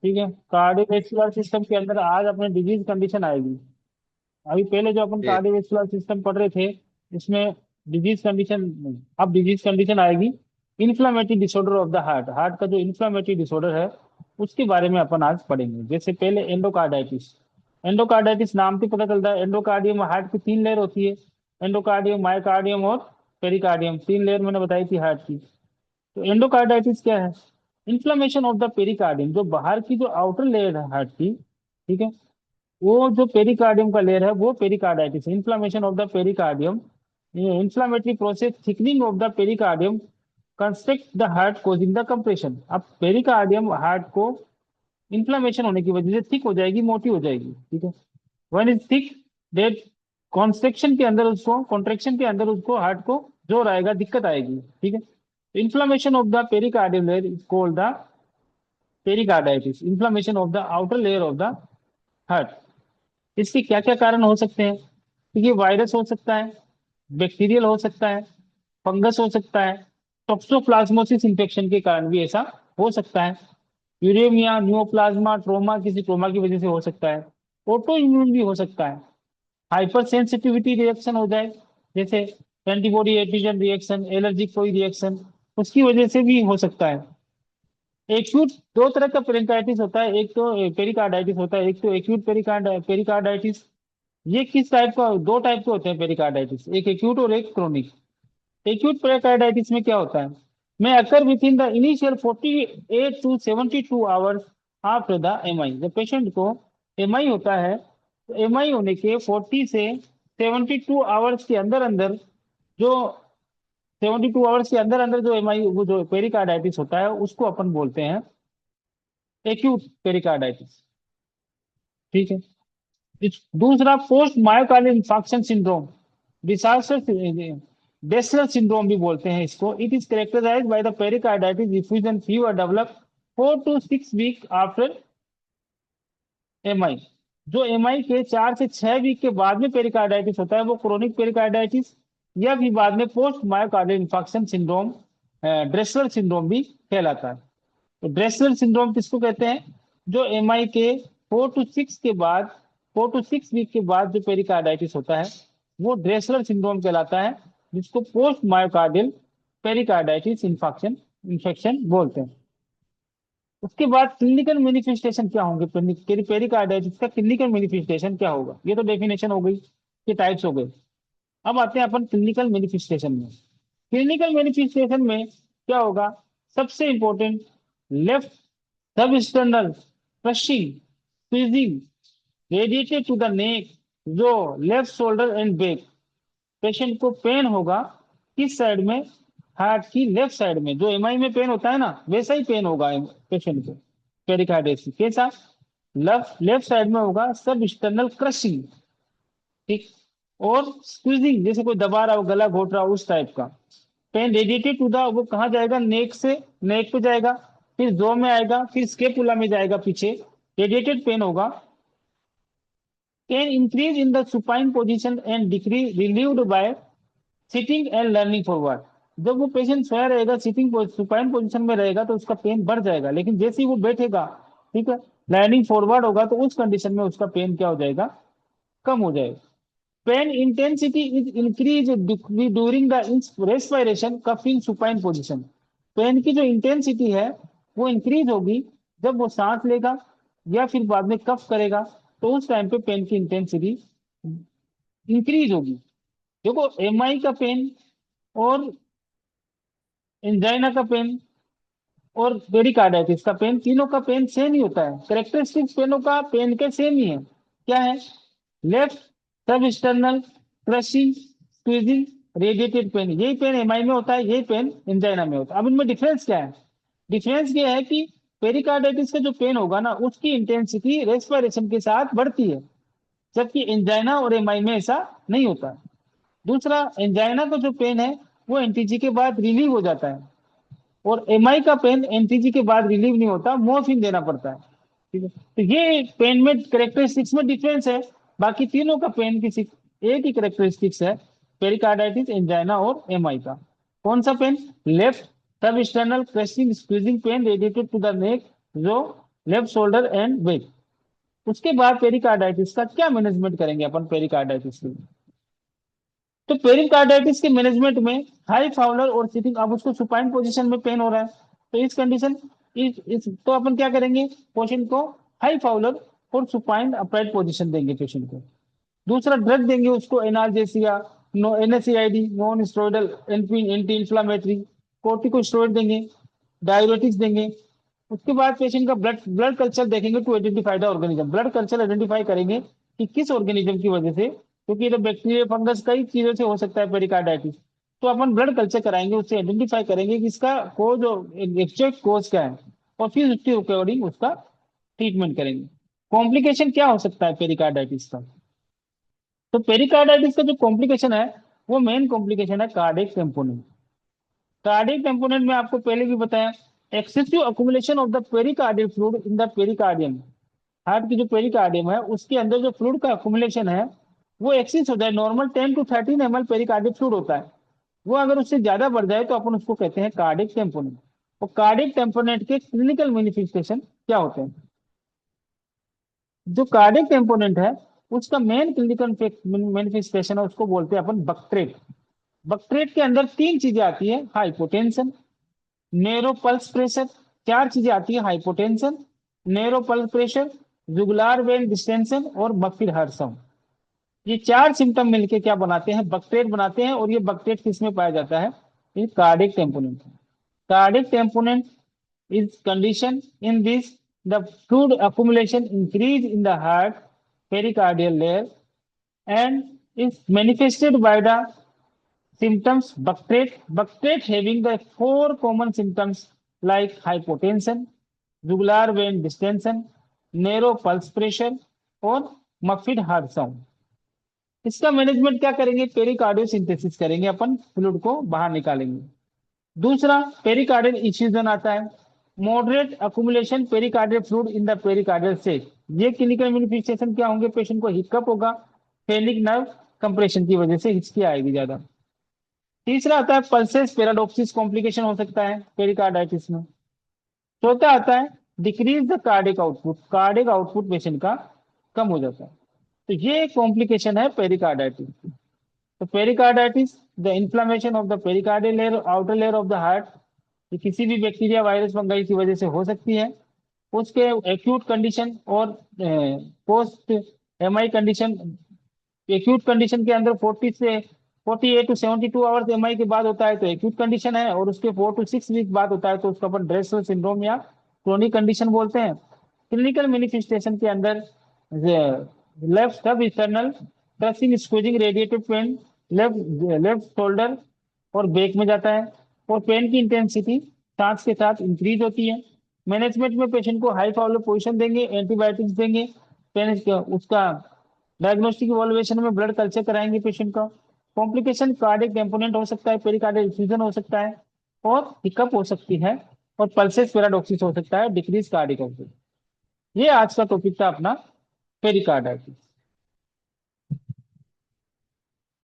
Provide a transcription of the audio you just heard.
ठीक है, cardiovascular system के अंदर आज अपने डिजीज कंडीशन आएगी। अभी पहले जो अपन जी। कार्डियोवैस्कुलर सिस्टम पढ़ रहे थे, इसमें डिजीज कंडीशन, अब डिजीज कंडीशन आएगी inflammatory disorder of the heart. Heart का जो इन्फ्लामेटरी डिसऑर्डर है उसके बारे में अपन आज पढ़ेंगे। जैसे पहले एंडोकार्डाइटिस। एंडोकार्डाइटिस नाम से पता चलता है, एंडोकार्डियम, हार्ट की तीन लेयर होती है, एंडोकार्डियम, मायोकार्डियम और पेरिकार्डियम, तीन लेयर मैंने बताई थी हार्ट की। तो एंडोकार्डाइटिस क्या है? इन्फ्लामेशन ऑफ द पेरिकार्डियम, जो बाहर की जो आउटर लेयर है हार्ट की, ठीक है, वो जो पेरिकार्डियम का लेयर है वो पेरिकार्डाइटिस है। Inflammation of the pericardium, inflammatory process thickening of the pericardium constrict the heart causing the compression. अब पेरिकार्डियम हार्ट को इन्फ्लामेशन होने की वजह से थिक हो जाएगी, मोटी हो जाएगी, ठीक है। वन इज थिक, डेट कॉन्स्ट्रिक्शन के अंदर उसको, कॉन्ट्रेक्शन के अंदर उसको हार्ट को जोर आएगा, दिक्कत आएगी, ठीक है। Inflammation of the pericardium layer is called the pericarditis, inflammation of the outer layer of the heart. इसके क्या क्या कारण हो सकते हैं? देखिए, वायरस हो सकता है, बैक्टीरियल हो सकता है, फंगस हो सकता है, टॉक्सोप्लाज्मोसिस इंफेक्शन के कारण भी ऐसा हो सकता है, यूरेमिया, न्यूओप्लाज्मा, ट्रोमा, किसी ट्रोमा की वजह से हो सकता है, ऑटो इम्यून भी हो सकता है, हाइपर सेंसिटिविटी रिएक्शन हो जाए, जैसे एंटीबॉडी एंटीजन रिएक्शन, एलर्जिक कोई रिएक्शन, उसकी वजह से भी हो सकता है। एक्यूट, दो तरह का पेरिकार्डाइटिस होता है, एक तो पेरिकार्डाइटिस होता है, एक तो एक्यूट पेरिकार्डाइटिस। ये किस टाइप का, दो टाइप के होते हैं पेरिकार्डाइटिस, एक एक्यूट और एक क्रोनिक। एक्यूट पेरिकार्डाइटिस में क्या होता है? May occur within the initial 48 to 72 hours after the MI. जब पेशेंट को एमआई होता है तो एमआई होने के 40 से 72 आवर्स के अंदर अंदर, जो 72 आवर्स के अंदर अंदर जो एमआई, वो जो पेरिकार्डाइटिस होता है उसको अपन बोलते हैं एक्यूट पेरिकार्डाइटिस, ठीक है। दूसरा, पोस्ट मायोकार्डियल इंफार्क्शन सिंड्रोम, डिसास्टर डेसलर सिंड्रोम भी बोलते हैं इसको। It is characterised by the pericarditis diffusion fever develop 4 to 6 week after MI. जो एमआई के 4 से 6 वीक के बाद में पेरिकार्डाइटिस होता है वो क्रोनिक पेरिकार्डाइटिस, या फिर बाद में post myocardial infarction syndrome, Dressler syndrome भी कहलाता है। तो ड्रेसलर सिंड्रोम किसको कहते हैं? जो एमआई के 4 to 6 के बाद, 4 to 6 वीक के बाद जो पेरिकार्डाइटिस होता है वो ड्रेसलर सिंड्रोम कहलाता है, जिसको post myocardial pericarditis infection infection बोलते हैं। उसके बाद क्लिनिकल मैनिफेस्टेशन क्या होंगे? पेरिकार्डाइटिस का क्लिनिकल मैनिफेस्टेशन क्या होगा? ये तो डेफिनेशन हो गई कि टाइप्स हो गए। अब आते हैं अपन क्लिनिकल मैनिफेस्टेशन में। क्लिनिकल मैनिफेस्टेशन में क्या होगा? सबसे इंपॉर्टेंट, लेफ्ट सब external crushing, squeezing radiated to the neck, जो left shoulder and back. Patient को पेन होगा किस साइड में? हार्ट की लेफ्ट साइड में। जो एमआई में पेन होता है ना, वैसा ही पेन होगा पेशेंट को पेरिकार्डिटिस कैसा? लेफ्ट लेफ्ट साइड में होगा, सब एक्सटर्नल क्रशिंग, ठीक, और स्क्वीजिंग, जैसे कोई दबा रहा हो, गला घोट रहा हो, उस टाइप का। पेन रेडिएटेड टू द, वो कहाँ जाएगा? नेक से, नेक पे जाएगा, फिर जो में आएगा, फिर स्केपुला में जाएगा पीछे, रेडिएटेड पेन होगा। Pain increase in the supine position and decrease relieved by sitting and leaning forward. जब वो पेशेंट सोया रहेगा, सिटिंग सुपाइन पोजीशन में रहेगा तो उसका पेन बढ़ जाएगा, लेकिन जैसे ही वो बैठेगा, ठीक है, लर्निंग फॉरवर्ड होगा, तो उस कंडीशन में उसका पेन क्या हो जाएगा? कम हो जाएगा। Pain intensity is increase during the respiration coughing supine position. Pain की जो इंटेंसिटी है वो इंक्रीज होगी जब वो सांस लेगा या फिर बाद में कफ करेगा, तो उस टाइम पे पेन की इंटेंसिटी इंक्रीज होगी। देखो, एमआई का पेन और एंजाइना का पेन और पेरिकार्डाइटिस का पेन, तीनों का पेन सेम ही होता है। करेक्टरिस्टिक्स पेनों का पेन के सेम ही है। क्या है? लेफ्ट सब external crushing, squeezing, radiated pain. यही पेन एमआई में होता है, यही पेन एंजाइना में होता है। अब इनमें डिफरेंस क्या है? डिफरेंस ये है कि पेरिकार्डाइटिस का जो पेन होगा ना, उसकी इंटेंसिटी रेस्पिरेशन के साथ बढ़ती है, जबकि एंजाइना और एमआई में ऐसा नहीं होता। दूसरा, एंजाइना का जो पेन है वो एनटीजी के बाद रिलीव हो जाता है, और एमआई का पेन एनटीजी के बाद रिलीव नहीं होता, मॉर्फिन देना पड़ता है, ठीक है। तो ये पेन में करेक्टरिस्टिक्स में डिफरेंस है। बाकी तीनों का पेन की एक ही करेक्टरिस्टिक्स है, पेरिकार्डाइटिस, एंजाइना और एमआई का। कौन सा पेन? लेफ्ट सब external crushing squeezing pain radiated to the neck, जो लेफ्ट शोल्डर एंड बैक। उसके बाद पेरिकार्डाइटिस का क्या मैनेजमेंट करेंगे अपन पेरिकार्डाइटिस के? तो पेरिकार्डाइटिस के मैनेजमेंट में हाई फाउलर और सिटिंग, अब उसको सुपाइन पोजीशन में पेन हो रहा है, तो इस कंडीशन, इस तो अपन क्या करेंगे, पेशेंट को हाई फाउलर और सुपाइन अपराइट पोजीशन देंगे पेशेंट को। दूसरा ड्रग देंगे उसको analgesia, no NSAID, non steroidal anti inflammatory, corticosteroid देंगे, डायबिटिक्स देंगे। उसके बाद पेशेंट का ब्लड ब्लड कल्चर देखेंगे to identify the organism, blood culture identify करेंगे कि किस ऑर्गेनिज्म की वजह से, क्योंकि ये तो बैक्टीरिया फंगस कई चीजों से हो सकता है पेरिकार्डाइटिस। तो अपन ब्लड कल्चर कराएंगे, उससे आइडेंटिफाई करेंगे कि इसका कोज और एग्जैक्ट कोज क्या है, और फिर उसके अकॉर्डिंग उसका ट्रीटमेंट करेंगे। कॉम्प्लिकेशन क्या हो सकता है पेरिकार्डाइटिस का? तो पेरिकार्डाइटिस का जो कॉम्प्लिकेशन है, वो मेन कॉम्प्लिकेशन है कार्डियक टेम्पोनेंट। कार्डियक टेम्पोनेंट में आपको पहले भी बताया, excessive accumulation of the pericardial fluid in the pericardium. Heart की जो पेरिकार्डियम है उसके अंदर जो फ्लूइड का अकुमुलेशन है वो एक्सेस हो जाए, normal 10 to 13 ml pericardial fluid होता है, वो अगर उससे ज्यादा बढ़ जाए तो अपन उसको कहते हैं कार्डियक टेम्पोनेंट। और कार्डियक टेम्पोनेंट के क्लिनिकल मैनिफेस्टेशन क्या होते हैं? जो कार्डियक टेम्पोनेंट है उसका मेन क्लिनिकल मैनिफेस्टेशन है, उसको बोलते हैं अपन बक्ट्रेट। बक्ट्रेट के अंदर तीन चीजें आती है, हाइपोटेंशन, नेरो पल्स प्रेशर। चार चीजें आती है, hypotension, narrow pulse pressure, jugular vein distension और मफिल हार्ट साउंड। ये चार सिम्टम मिलके क्या बनाते हैं, बक्ट्रेट बनाते हैं। और ये बक्ट्रेट किस में पाया जाता है? ये cardiac tamponade. Cardiac tamponade is condition in this the fluid accumulation increase in the heart pericardial layer and is manifested by the symptoms Bactrate having the four common symptoms like hypotension, jugular vein distension, narrow pulse pressure और muffled heart sound। इसका management क्या करेंगे, pericardio synthesis करेंगे, अपन fluid को बाहर निकालेंगे। दूसरा pericardial effusion आता है, moderate accumulation pericardial fluid in the pericardial sac. ये क्लिनिकल मैनिफेस्टेशन क्या होंगे, पेशेंट को हिकअप होगा, फेनिक नर्व कंप्रेशन की वजह से हिचकी आएगी ज्यादा। तीसरा आता है पल्सेस पैराडॉक्सिस कॉम्प्लिकेशन हो सकता है पेरिकार्डाइटिस में। चौथा आता है decrease the cardiac output, cardiac output patient का कम हो जाता है। तो ये कॉम्प्लिकेशन है पेरिकार्डाइटिस। तो pericarditis the inflammation of the pericardial layer, outer layer of the heart, ये किसी भी बैक्टीरिया वायरस फंगाई की वजह से हो सकती है। उसके एक्यूट कंडीशन और post MI condition. Acute condition के अंदर 48 to 72 आवर्स एमआई के बाद होता है तो एक्यूट कंडीशन है, और उसके 4 to 6 वीक बाद होता है तो उसको अपन ड्रेसर सिंड्रोम या क्रोनिक कंडीशन बोलते हैं। क्लिनिकल मैनिफेस्टेशन के अंदर left substernal crushing squeezing radiative pain left left shoulder और बैक में जाता है, और पेन की इंटेंसिटी सांस के साथ इंक्रीज होती है। मैनेजमेंट में पेशेंट को हाई फाउलर पोजीशन देंगे, एंटीबायोटिक्स देंगे, पेन उसका डायग्नोस्टिक इवोल्यूशन में ब्लड कल्चर कराएंगे पेशेंट का। कॉम्प्लिकेशन कार्डिक टेम्पोनेंट हो सकता है, पेरिकार्डियल इफ्यूजन हो सकता है, और हिकअप हो सकती है, और पल्सेस पैराडॉक्सिस हो सकता है, डिक्रीज कार्डिक आउटपुट। ये आज का टॉपिक था अपना पेरिकार्डाइटिस।